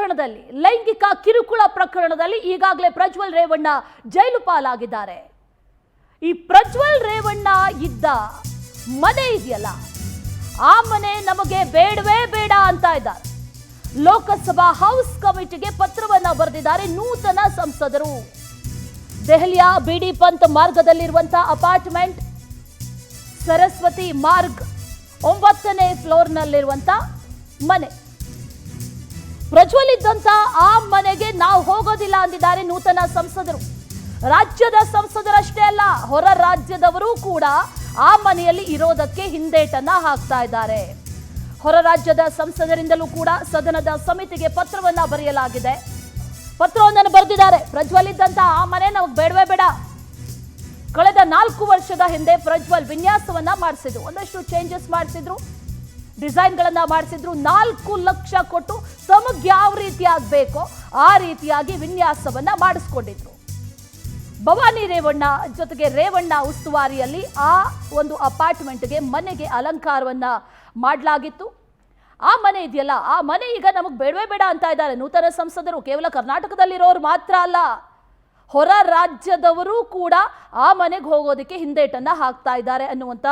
ಪ್ರಕರಣದಲ್ಲಿ, ಲೈಂಗಿಕ ಕಿರುಕುಳ ಪ್ರಕರಣದಲ್ಲಿ ಈಗಾಗಲೇ ಪ್ರಜ್ವಲ್ ರೇವಣ್ಣ ಜೈಲು ಪಾಲಾಗಿದ್ದಾರೆ. ಈ ಪ್ರಜ್ವಲ್ ರೇವಣ್ಣ ಇದ್ದ ಮನೆ ಇದೆಯಲ್ಲ, ಆ ಮನೆ ನಮಗೆ ಬೇಡವೇ ಬೇಡ ಅಂತ ಇದ್ದಾರೆ. ಲೋಕಸಭಾ ಹೌಸ್ ಕಮಿಟಿಗೆ ಪತ್ರವನ್ನ ಬರೆದಿದ್ದಾರೆ ನೂತನ ಸಂಸದರು. ದೆಹಲಿಯ ಬಿಡಿ ಪಂತ್ ಮಾರ್ಗದಲ್ಲಿರುವಂತಹ ಅಪಾರ್ಟ್ಮೆಂಟ್, ಸರಸ್ವತಿ ಮಾರ್ಗ್ 9ನೇ ಫ್ಲೋರ್ನಲ್ಲಿರುವಂತ ಮನೆ. ಪ್ರಜ್ವಲ್ ಇದ್ದಂತ ಆ ಮನೆಗೆ ನಾವು ಹೋಗೋದಿಲ್ಲ ಅಂದಿದ್ದಾರೆ ನೂತನ ಸಂಸದರು. ರಾಜ್ಯದ ಸಂಸದರಷ್ಟೇ ಅಲ್ಲ, ಹೊರ ರಾಜ್ಯದವರು ಕೂಡ ಆ ಮನೆಯಲ್ಲಿ ಇರೋದಕ್ಕೆ ಹಿಂದೇಟನ್ನ ಹಾಕ್ತಾ ಇದ್ದಾರೆ. ಹೊರ ರಾಜ್ಯದ ಸಂಸದರಿಂದಲೂ ಕೂಡ ಸದನದ ಸಮಿತಿಗೆ ಪತ್ರವನ್ನ ಬರೆಯಲಾಗಿದೆ. ಪತ್ರವೊಂದನ್ನು ಬರೆದಿದ್ದಾರೆ. ಪ್ರಜ್ವಲ್ ಇದ್ದಂತ ಆ ಮನೆ ನಮಗೆ ಬೇಡವೇ ಬೇಡ. ಕಳೆದ 4 ವರ್ಷದ ಹಿಂದೆ ಪ್ರಜ್ವಲ್ ವಿನ್ಯಾಸವನ್ನ ಮಾಡಿಸಿದ್ರು, ಒಂದಷ್ಟು ಚೇಂಜಸ್ ಮಾಡಿಸಿದ್ರು, ಡಿಸೈನ್ಗಳನ್ನ ಮಾಡಿಸಿದ್ರು. 4 ಲಕ್ಷ ಕೊಟ್ಟು ತಮಗೆ ಯಾವ ರೀತಿಯಾಗಿ ಬೇಕೋ ಆ ರೀತಿಯಾಗಿ ವಿನ್ಯಾಸವನ್ನ ಮಾಡಿಸ್ಕೊಂಡಿದ್ರು. ಭವಾನಿ ರೇವಣ್ಣ ಜೊತೆಗೆ ರೇವಣ್ಣ ಉಸ್ತುವಾರಿಯಲ್ಲಿ ಆ ಒಂದು ಅಪಾರ್ಟ್ಮೆಂಟ್ಗೆ, ಮನೆಗೆ ಅಲಂಕಾರವನ್ನ ಮಾಡಲಾಗಿತ್ತು. ಆ ಮನೆ ಇದೆಯಲ್ಲ, ಆ ಮನೆ ಈಗ ನಮಗೆ ಬೇಡವೇ ಬೇಡ ಅಂತ ಇದ್ದಾರೆ ನೂತನ ಸಂಸದರು. ಕೇವಲ ಕರ್ನಾಟಕದಲ್ಲಿರೋರು ಮಾತ್ರ ಅಲ್ಲ, ಹೊರ ರಾಜ್ಯದವರು ಕೂಡ ಆ ಮನೆಗೆ ಹೋಗೋದಕ್ಕೆ ಹಿಂದೇಟನ್ನ ಹಾಕ್ತಾ ಇದ್ದಾರೆ ಅನ್ನುವಂಥ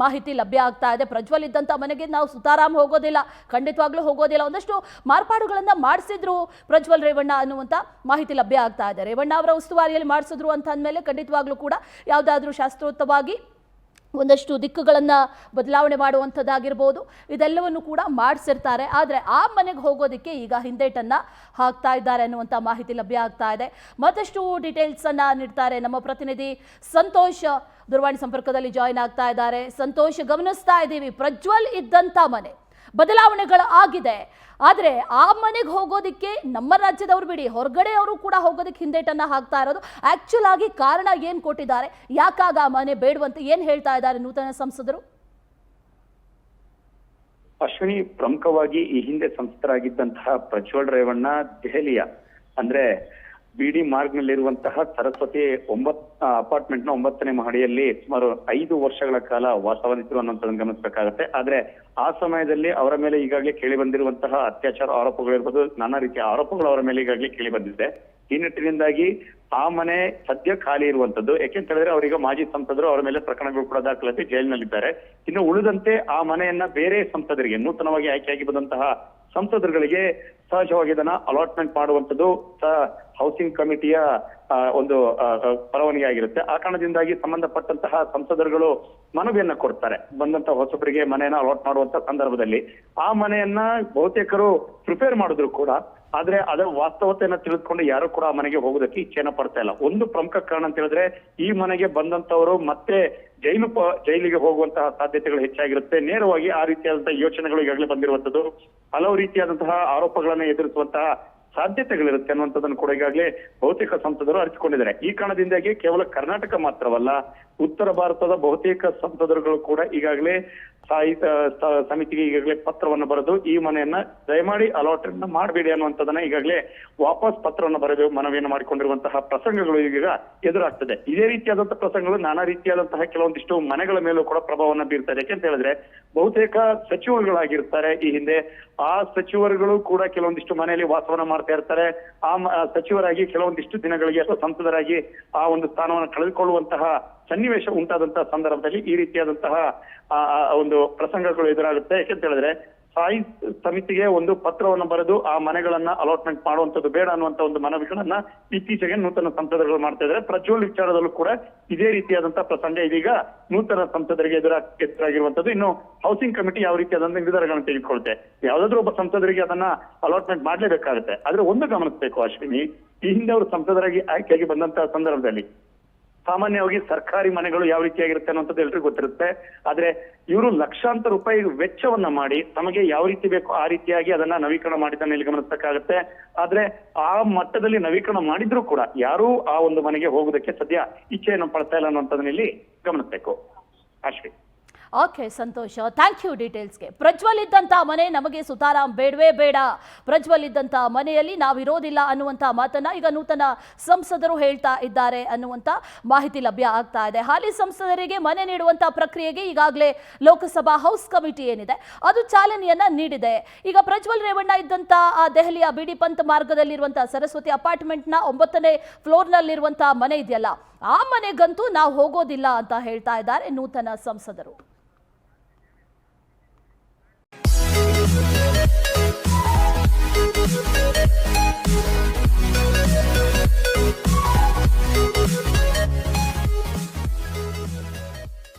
ಮಾಹಿತಿ ಲಭ್ಯ ಆಗ್ತಾ ಇದೆ. ಪ್ರಜ್ವಲ್ ಇದ್ದಂಥ ಮನೆಗೆ ನಾವು ಸುತಾರಾಮ್ ಹೋಗೋದಿಲ್ಲ, ಖಂಡಿತವಾಗ್ಲೂ ಹೋಗೋದಿಲ್ಲ. ಒಂದಷ್ಟು ಮಾರ್ಪಾಡುಗಳನ್ನು ಮಾಡಿಸಿದ್ರು ಪ್ರಜ್ವಲ್ ರೇವಣ್ಣ ಅನ್ನುವಂಥ ಮಾಹಿತಿ ಲಭ್ಯ ಆಗ್ತಾ ಇದೆ. ರೇವಣ್ಣ ಅವರ ಉಸ್ತುವಾರಿಯಲ್ಲಿ ಮಾಡಿಸಿದ್ರು ಅಂತ ಅಂದಮೇಲೆ ಖಂಡಿತವಾಗ್ಲೂ ಕೂಡ ಯಾವುದಾದ್ರೂ ಶಾಸ್ತ್ರೋಕ್ತವಾಗಿ ಒಂದಷ್ಟು ದಿಕ್ಕುಗಳನ್ನು ಬದಲಾವಣೆ ಮಾಡುವಂಥದ್ದಾಗಿರ್ಬೋದು, ಇದೆಲ್ಲವನ್ನು ಕೂಡ ಮಾಡಿಸಿರ್ತಾರೆ. ಆದರೆ ಆ ಮನೆಗೆ ಹೋಗೋದಕ್ಕೆ ಈಗ ಹಿಂದೇಟನ್ನು ಹಾಕ್ತಾ ಇದ್ದಾರೆ ಅನ್ನುವಂಥ ಮಾಹಿತಿ ಲಭ್ಯ ಆಗ್ತಾ ಇದೆ. ಮತ್ತಷ್ಟು ಡೀಟೇಲ್ಸನ್ನು ನೀಡ್ತಾರೆ ನಮ್ಮ ಪ್ರತಿನಿಧಿ ಸಂತೋಷ್, ದೂರವಾಣಿ ಸಂಪರ್ಕದಲ್ಲಿ ಜಾಯಿನ್ ಆಗ್ತಾ ಇದ್ದಾರೆ. ಸಂತೋಷ್, ಗಮನಿಸ್ತಾ ಇದ್ದೀವಿ ಪ್ರಜ್ವಲ್ ಇದ್ದಂಥ ಮನೆ ಬದಲಾವಣೆಗಳು ಆಗಿದೆ, ಆದರೆ ಆ ಮನೆಗೆ ಹೋಗೋದಕ್ಕೆ ನಮ್ಮ ರಾಜ್ಯದವರು ಬಿಡಿ, ಹೊರಗಡೆ ಅವರು ಕೂಡ ಹೋಗೋದಕ್ಕೆ ಹಿಂದೇಟನ್ನ ಹಾಕ್ತಾ ಇರೋದು. ಆಕ್ಚುಲ್ ಆಗಿ ಕಾರಣ ಏನು ಕೊಟ್ಟಿದ್ದಾರೆ, ಯಾಕಾಗ ಆ ಮನೆ ಬೇಡವಂತ ಏನು ಹೇಳ್ತಾ ಇದ್ದಾರೆ ನೂತನ ಸಂಸದರು? ಅಶ್ವಿನಿ, ಪ್ರಮುಖವಾಗಿ ಈ ಹಿಂದೆ ಸಂಸದರಾಗಿದ್ದಂತಹ ಪ್ರಜ್ವಲ್ ರೇವಣ್ಣ ದೆಹಲಿಯ ಅಂದ್ರೆ ಬಿಡಿ ಮಾರ್ಗ್ನಲ್ಲಿರುವಂತಹ ಸರಸ್ವತಿ ಅಪಾರ್ಟ್ಮೆಂಟ್ ನ 9ನೇ ಮಹಡಿಯಲ್ಲಿ ಸುಮಾರು 5 ವರ್ಷಗಳ ಕಾಲ ವಾಸವಾಗಿದ್ರು ಅನ್ನೋದನ್ನ ಗಮನಿಸಬೇಕಾಗತ್ತೆ. ಆದ್ರೆ ಆ ಸಮಯದಲ್ಲಿ ಅವರ ಮೇಲೆ ಈಗಾಗಲೇ ಕೇಳಿ ಬಂದಿರುವಂತಹ ಅತ್ಯಾಚಾರ ಆರೋಪಗಳಿರ್ಬೋದು, ನಾನಾ ರೀತಿಯ ಆರೋಪಗಳು ಅವರ ಮೇಲೆ ಈಗಾಗಲೇ ಕೇಳಿ ಬಂದಿದೆ. ಈ ನಿಟ್ಟಿನಿಂದಾಗಿ ಆ ಮನೆ ಸದ್ಯ ಖಾಲಿ ಇರುವಂತದ್ದು. ಯಾಕೆಂತ ಹೇಳಿದ್ರೆ ಅವರೀಗ ಮಾಜಿ ಸಂಸದರು, ಅವರ ಮೇಲೆ ಪ್ರಕರಣಗಳು ಕೂಡ ದಾಖಲಾತಿ ಜೈಲಿನಲ್ಲಿದ್ದಾರೆ. ಇನ್ನು ಉಳಿದಂತೆ ಆ ಮನೆಯನ್ನ ಬೇರೆ ಸಂಸದರಿಗೆ, ನೂತನವಾಗಿ ಆಯ್ಕೆಯಾಗಿ ಬಂದಂತಹ ಸಂಸದರುಗಳಿಗೆ ಸಹಜವಾಗಿ ಇದನ್ನ ಅಲಾಟ್ಮೆಂಟ್ ಮಾಡುವಂಥದ್ದು ಹೌಸಿಂಗ್ ಕಮಿಟಿಯ ಒಂದು ಪರವಾನಗಿ ಆಗಿರುತ್ತೆ. ಆ ಕಾರಣದಿಂದಾಗಿ ಸಂಬಂಧಪಟ್ಟಂತಹ ಸಂಸದರುಗಳು ಮನವಿಯನ್ನ ಕೊಡ್ತಾರೆ. ಬಂದಂತಹ ಹೊಸಬರಿಗೆ ಮನೆಯನ್ನ ಅಲಾಟ್ ಮಾಡುವಂತ ಸಂದರ್ಭದಲ್ಲಿ ಆ ಮನೆಯನ್ನ ಬಹುತೇಕರು ಪ್ರಿಪೇರ್ ಮಾಡಿದ್ರು ಕೂಡ, ಆದ್ರೆ ಅದರ ವಾಸ್ತವತೆಯನ್ನ ತಿಳಿದುಕೊಂಡು ಯಾರು ಕೂಡ ಆ ಮನೆಗೆ ಹೋಗೋದಕ್ಕೆ ಇಚ್ಛೆಯನ್ನ ಪಡ್ತಾ ಇಲ್ಲ. ಒಂದು ಪ್ರಮುಖ ಕಾರಣ ಅಂತ ಹೇಳಿದ್ರೆ ಈ ಮನೆಗೆ ಬಂದಂತವರು ಮತ್ತೆ ಜೈಲಿಗೆ ಹೋಗುವಂತಹ ಸಾಧ್ಯತೆಗಳು ಹೆಚ್ಚಾಗಿರುತ್ತೆ. ನೇರವಾಗಿ ಆ ರೀತಿಯಾದಂತಹ ಯೋಚನೆಗಳು ಈಗಾಗಲೇ ಬಂದಿರುವಂತದ್ದು, ಹಲವು ರೀತಿಯಾದಂತಹ ಆರೋಪಗಳನ್ನ ಎದುರಿಸುವಂತಹ ಸಾಧ್ಯತೆಗಳಿರುತ್ತೆ ಅನ್ನುವಂಥದ್ದನ್ನು ಕೂಡ ಈಗಾಗಲೇ ಬಹುತೇಕ ಸಂಸದರು ಅರಿತುಕೊಂಡಿದ್ದಾರೆ. ಈ ಕಾರಣದಿಂದಾಗಿ ಕೇವಲ ಕರ್ನಾಟಕ ಮಾತ್ರವಲ್ಲ, ಉತ್ತರ ಭಾರತದ ಬಹುತೇಕ ಸಂಸದರುಗಳು ಕೂಡ ಈಗಾಗಲೇ ಸಮಿತಿಗೆ ಈಗಾಗಲೇ ಪತ್ರವನ್ನು ಬರೆದು ಈ ಮನೆಯನ್ನ ದಯಮಾಡಿ ಅಲಾಟ್ಮೆಂಟ್ ಮಾಡಬೇಡಿ ಅನ್ನುವಂಥದ್ದನ್ನ ಈಗಾಗಲೇ ವಾಪಸ್ ಪತ್ರವನ್ನು ಬರೆದು ಮನವಿಯನ್ನು ಮಾಡಿಕೊಂಡಿರುವಂತಹ ಪ್ರಸಂಗಗಳು ಈಗ ಎದುರಾಗ್ತದೆ. ಇದೇ ರೀತಿಯಾದಂತಹ ಪ್ರಸಂಗಗಳು ನಾನಾ ರೀತಿಯಾದಂತಹ ಕೆಲವೊಂದಿಷ್ಟು ಮನೆಗಳ ಮೇಲೂ ಕೂಡ ಪ್ರಭಾವವನ್ನು ಬೀರ್ತಾರೆ. ಯಾಕೆಂತ ಹೇಳಿದ್ರೆ ಬಹುತೇಕ ಸಚಿವರುಗಳಾಗಿರ್ತಾರೆ ಈ ಹಿಂದೆ, ಆ ಸಚಿವರುಗಳು ಕೂಡ ಕೆಲವೊಂದಿಷ್ಟು ಮನೆಯಲ್ಲಿ ವಾಸವನ್ನ ಮಾಡ್ತಾ ಇರ್ತಾರೆ. ಆ ಸಚಿವರಾಗಿ ಕೆಲವೊಂದಿಷ್ಟು ದಿನಗಳಿಗೆ ಅಥವಾ ಸಂಸದರಾಗಿ ಆ ಒಂದು ಸ್ಥಾನವನ್ನು ಕಳೆದುಕೊಳ್ಳುವಂತಹ ಸನ್ನಿವೇಶ ಉಂಟಾದಂತಹ ಸಂದರ್ಭದಲ್ಲಿ ಈ ರೀತಿಯಾದಂತಹ ಒಂದು ಪ್ರಸಂಗಗಳು ಎದುರಾಗುತ್ತೆ. ಯಾಕೆಂತ ಹೇಳಿದ್ರೆ ಸ್ಥಾಯಿ ಸಮಿತಿಗೆ ಒಂದು ಪತ್ರವನ್ನು ಬರೆದು ಆ ಮನೆಗಳನ್ನ ಅಲಾಟ್ಮೆಂಟ್ ಮಾಡುವಂತದ್ದು ಬೇಡ ಅನ್ನುವಂತ ಒಂದು ಮನವಿಗಳನ್ನ ಇತ್ತೀಚೆಗೆ ನೂತನ ಸಂಸದರುಗಳು ಮಾಡ್ತಾ ಇದ್ದಾರೆ. ಪ್ರಜ್ವಲ್ ವಿಚಾರದಲ್ಲೂ ಕೂಡ ಇದೇ ರೀತಿಯಾದಂತಹ ಪ್ರಸಂಗ ಇದೀಗ ನೂತನ ಸಂಸದರಿಗೆ ಎದುರಾಗಿರುವಂತದ್ದು. ಇನ್ನು ಹೌಸಿಂಗ್ ಕಮಿಟಿ ಯಾವ ರೀತಿಯಾದಂತಹ ನಿರ್ಧಾರಗಳನ್ನು ತೆಗೆದುಕೊಳುತ್ತೆ, ಯಾವ್ದಾದ್ರು ಒಬ್ಬ ಸಂಸದರಿಗೆ ಅದನ್ನ ಅಲಾಟ್ಮೆಂಟ್ ಮಾಡ್ಲೇಬೇಕಾಗುತ್ತೆ. ಆದ್ರೆ ಒಂದು ಗಮನಿಸಬೇಕು ಅಶ್ವಿನಿ, ಈ ಹಿಂದೆ ಅವರು ಸಂಸದರಾಗಿ ಆಯ್ಕೆಯಾಗಿ ಬಂದಂತಹ ಸಂದರ್ಭದಲ್ಲಿ ಸಾಮಾನ್ಯವಾಗಿ ಸರ್ಕಾರಿ ಮನೆಗಳು ಯಾವ ರೀತಿಯಾಗಿರುತ್ತೆ ಅನ್ನೋಂಥದ್ದು ಎಲ್ರಿಗೂ ಗೊತ್ತಿರುತ್ತೆ. ಆದ್ರೆ ಇವರು ಲಕ್ಷಾಂತರ ರೂಪಾಯಿ ವೆಚ್ಚವನ್ನ ಮಾಡಿ ತಮಗೆ ಯಾವ ರೀತಿ ಬೇಕು ಆ ರೀತಿಯಾಗಿ ಅದನ್ನ ನವೀಕರಣ ಮಾಡಿದ್ದನ್ನ ಇಲ್ಲಿ ಗಮನಿಸಬೇಕಾಗುತ್ತೆ. ಆದ್ರೆ ಆ ಮಟ್ಟದಲ್ಲಿ ನವೀಕರಣ ಮಾಡಿದ್ರು ಕೂಡ ಯಾರೂ ಆ ಒಂದು ಮನೆಗೆ ಹೋಗೋದಕ್ಕೆ ಸದ್ಯ ಇಚ್ಛೆಯನ್ನು ಪಡ್ತಾ ಇಲ್ಲ ಅನ್ನೋಂಥದ್ದನ್ನ ಇಲ್ಲಿ ಗಮನಿಸಬೇಕು. ಅಶ್ವಿನಿ. ಓಕೆ ಸಂತೋಷ, ಥ್ಯಾಂಕ್ ಯು ಡೀಟೇಲ್ಸ್ಗೆ. ಪ್ರಜ್ವಲ್ ಇದ್ದಂಥ ಮನೆ ನಮಗೆ ಸುತಾರಾಮ್ ಬೇಡವೇ ಬೇಡ, ಪ್ರಜ್ವಲ್ ಇದ್ದಂಥ ಮನೆಯಲ್ಲಿ ನಾವಿರೋದಿಲ್ಲ ಅನ್ನುವಂಥ ಮಾತನ್ನ ಈಗ ನೂತನ ಸಂಸದರು ಹೇಳ್ತಾ ಇದ್ದಾರೆ ಅನ್ನುವಂಥ ಮಾಹಿತಿ ಲಭ್ಯ ಆಗ್ತಾ ಇದೆ. ಹಾಲಿ ಸಂಸದರಿಗೆ ಮನೆ ನೀಡುವಂಥ ಪ್ರಕ್ರಿಯೆಗೆ ಈಗಾಗಲೇ ಲೋಕಸಭಾ ಹೌಸ್ ಕಮಿಟಿ ಏನಿದೆ ಅದು ಚಾಲನೆಯನ್ನ ನೀಡಿದೆ. ಈಗ ಪ್ರಜ್ವಲ್ ರೇವಣ್ಣ ಇದ್ದಂಥ ಆ ದೆಹಲಿಯ ಬಿಡಿ ಪಂತ್ ಮಾರ್ಗದಲ್ಲಿರುವಂಥ ಸರಸ್ವತಿ ಅಪಾರ್ಟ್ಮೆಂಟ್ನ 9ನೇ ಫ್ಲೋರ್ನಲ್ಲಿರುವಂಥ ಮನೆ ಇದೆಯಲ್ಲ, ಆ ಮನೆಗಂತೂ ನಾವು ಹೋಗೋದಿಲ್ಲ ಅಂತ ಹೇಳ್ತಾ ಇದ್ದಾರೆ ನೂತನ ಸಂಸದರು.